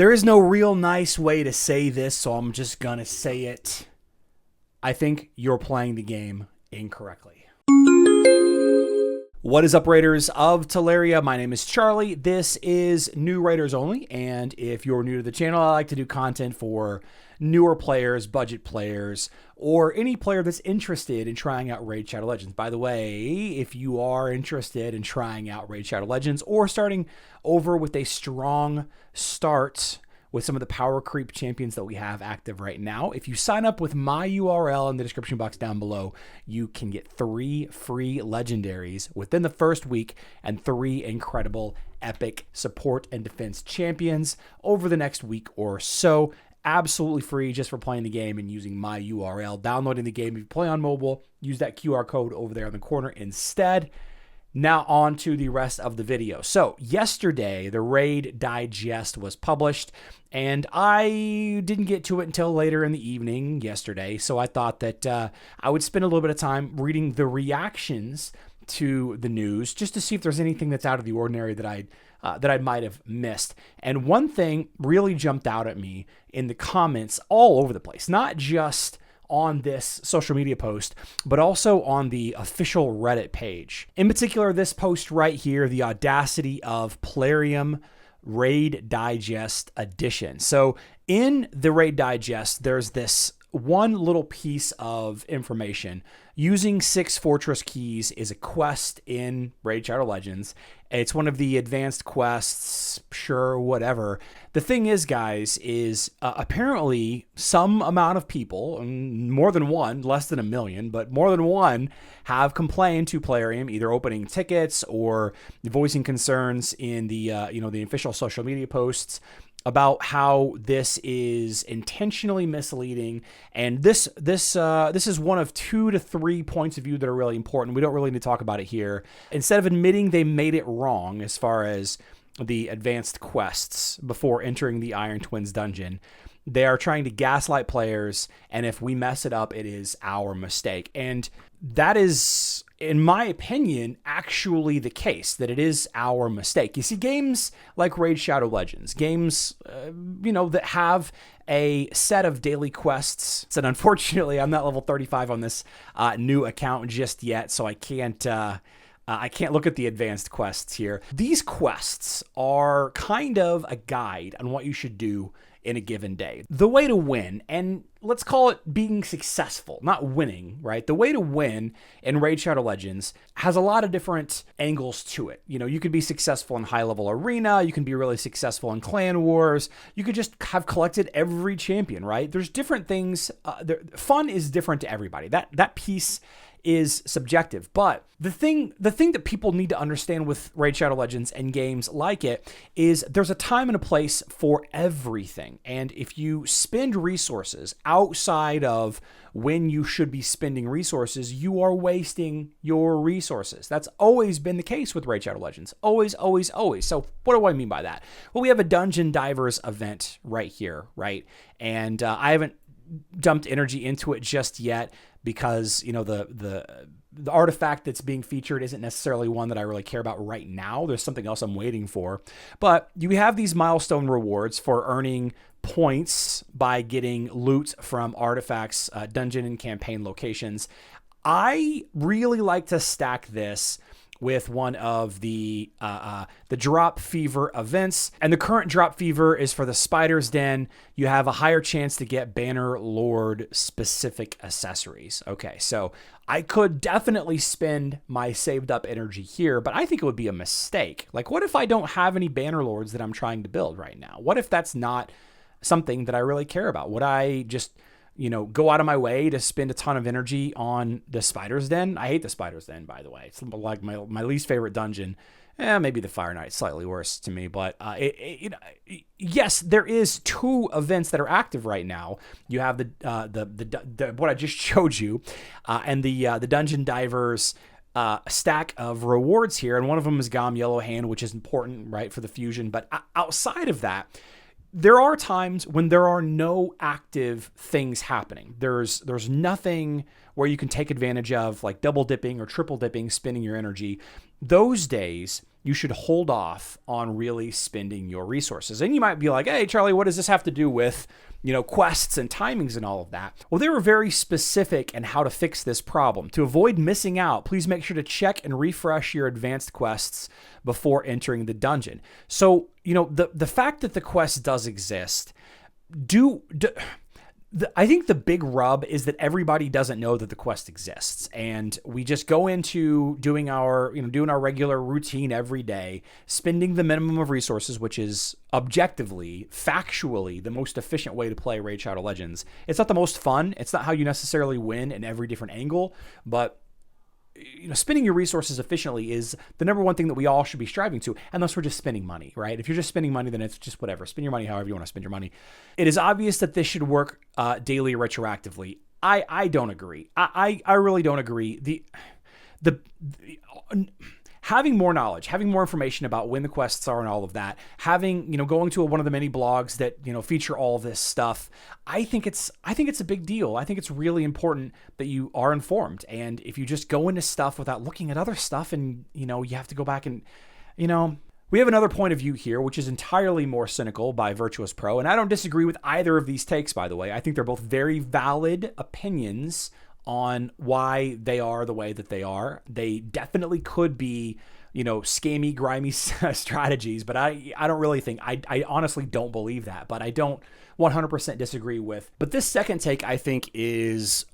There is no real nice way to say this, so I'm just gonna say it. I think you're playing the game incorrectly. What is up, Raiders of Teleria? My name is Charlie. This is New Raiders Only, and if you're new to the channel, I like to do content for newer players, budget players, or any player that's interested in trying out Raid Shadow Legends. By the way, if you are interested in trying out Raid Shadow Legends or starting over with a strong start with some of the power creep champions that we have active right now, if you sign up with my URL in the description box down below, you can get 3 free legendaries within the first week and 3 incredible epic support and defense champions over the next week or so. Absolutely free just for playing the game and using my URL. Downloading the game, if you play on mobile, use that QR code over there in the corner instead. Now on to the rest of the video. So yesterday, the Raid Digest was published, and I didn't get to it until later in the evening yesterday. So I thought that I would spend a little bit of time reading the reactions to the news just to see if there's anything that's out of the ordinary that I might have missed. And one thing really jumped out at me in the comments all over the place, not just on this social media post, but also on the official Reddit page. In particular, this post right here, the audacity of Plarium Raid Digest Edition. So in the Raid Digest, there's this one little piece of information. Using 6 fortress keys is a quest in Raid Shadow Legends. It's one of the advanced quests, sure, whatever. The thing is, guys, is apparently some amount of people, more than one, less than 1 million, but more than one, have complained to Plarium, either opening tickets or voicing concerns in the the official social media posts about how this is intentionally misleading. And this is one of 2 to 3 points of view that are really important. We don't really need to talk about it here. Instead of admitting they made it wrong as far as the advanced quests before entering the Iron Twins dungeon, they are trying to gaslight players, and if we mess it up, it is our mistake. And that is, in my opinion, actually the case, that it is our mistake. You see, games like Raid Shadow Legends, games, that have a set of daily quests, and unfortunately, I'm not level 35 on this new account just yet, so I can't look at the advanced quests here. These quests are kind of a guide on what you should do in a given day. The way to win, and let's call it being successful, not winning, right? The way to win in Raid Shadow Legends has a lot of different angles to it. You could be successful in high-level arena, you can be really successful in clan wars, you could just have collected every champion, right? There's different things. Fun is different to everybody. That piece is subjective. But the thing that people need to understand with Raid Shadow Legends and games like it is there's a time and a place for everything. And if you spend resources outside of when you should be spending resources, you are wasting your resources. That's always been the case with Raid Shadow Legends. Always, always, always. So what do I mean by that? Well, we have a Dungeon Divers event right here, right? And I haven't dumped energy into it just yet, because the artifact that's being featured isn't necessarily one that I really care about right now. There's something else I'm waiting for. But you have these milestone rewards for earning points by getting loot from artifacts, dungeon and campaign locations. I really like to stack this with one of the Drop Fever events. And the current Drop Fever is for the Spider's Den. You have a higher chance to get Banner Lord specific accessories. Okay, so I could definitely spend my saved up energy here, but I think it would be a mistake. Like, what if I don't have any Banner Lords that I'm trying to build right now? What if that's not something that I really care about? Would I just go out of my way to spend a ton of energy on the Spider's Den? I hate the Spider's Den, by the way. It's like my least favorite dungeon. Maybe the Fire Knight's slightly worse to me, but yes, there is 2 events that are active right now. You have the what I just showed you, and the Dungeon Divers stack of rewards here, and one of them is Gom Yellow Hand, which is important, right, for the fusion. But outside of that, there are times when there are no active things happening. There's nothing where you can take advantage of, like double dipping or triple dipping, spending your energy. Those days, you should hold off on really spending your resources. And you might be like, hey, Charlie, what does this have to do with, quests and timings and all of that? Well, they were very specific in how to fix this problem. To avoid missing out, please make sure to check and refresh your advanced quests before entering the dungeon. So, the fact that the quest does exist, I think the big rub is that everybody doesn't know that the quest exists, and we just go into doing our regular routine every day, spending the minimum of resources, which is objectively, factually, the most efficient way to play Raid Shadow Legends. It's not the most fun. It's not how you necessarily win in every different angle, but spending your resources efficiently is the number one thing that we all should be striving to, unless we're just spending money, right? If you're just spending money, then it's just whatever. Spend your money however you want to spend your money. It is obvious that this should work daily retroactively. I don't agree. I really don't agree. Having more knowledge, having more information about when the quests are and all of that, going to one of the many blogs that, feature all this stuff, I think it's a big deal. I think it's really important that you are informed. And if you just go into stuff without looking at other stuff and, you have to go back and, we have another point of view here, which is entirely more cynical by Virtuous Pro. And I don't disagree with either of these takes, by the way. I think they're both very valid opinions on why they are the way that they are. They definitely could be, scammy, grimy strategies, but I don't really think, I honestly don't believe that, but I don't 100% disagree with. But this second take, I think, is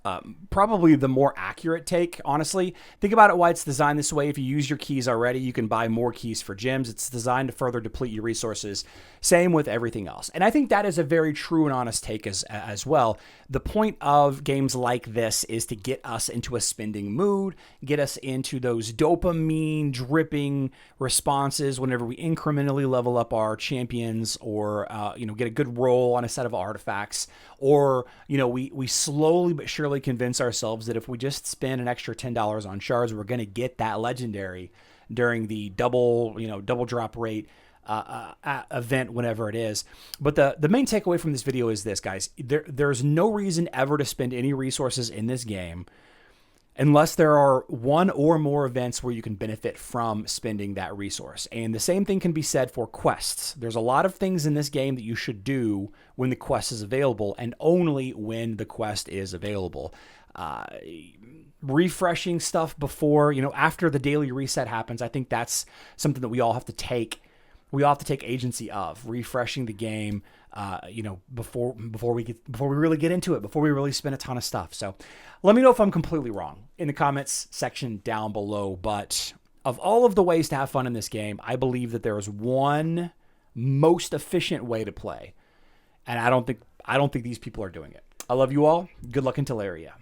probably the more accurate take, honestly. Think about it, why it's designed this way. If you use your keys already, you can buy more keys for gems. It's designed to further deplete your resources. Same with everything else. And I think that is a very true and honest take as well. The point of games like this is to get us into a spending mood, get us into those dopamine dripping responses whenever we incrementally level up our champions, or get a good roll on a set of artifacts, or we slowly but surely convince ourselves that if we just spend an extra $10 on shards, we're going to get that legendary during the double drop rate event, whenever it is. But the main takeaway from this video is this, guys. There's no reason ever to spend any resources in this game unless there are one or more events where you can benefit from spending that resource. And the same thing can be said for quests. There's a lot of things in this game that you should do when the quest is available, and only when the quest is available. Refreshing stuff before, after the daily reset happens, I think that's something that we all have to take agency of, refreshing the game, before we really get into it, before we really spend a ton of stuff. So let me know if I'm completely wrong in the comments section down below. But of all of the ways to have fun in this game, I believe that there is one most efficient way to play. And I don't think these people are doing it. I love you all. Good luck in Teleria.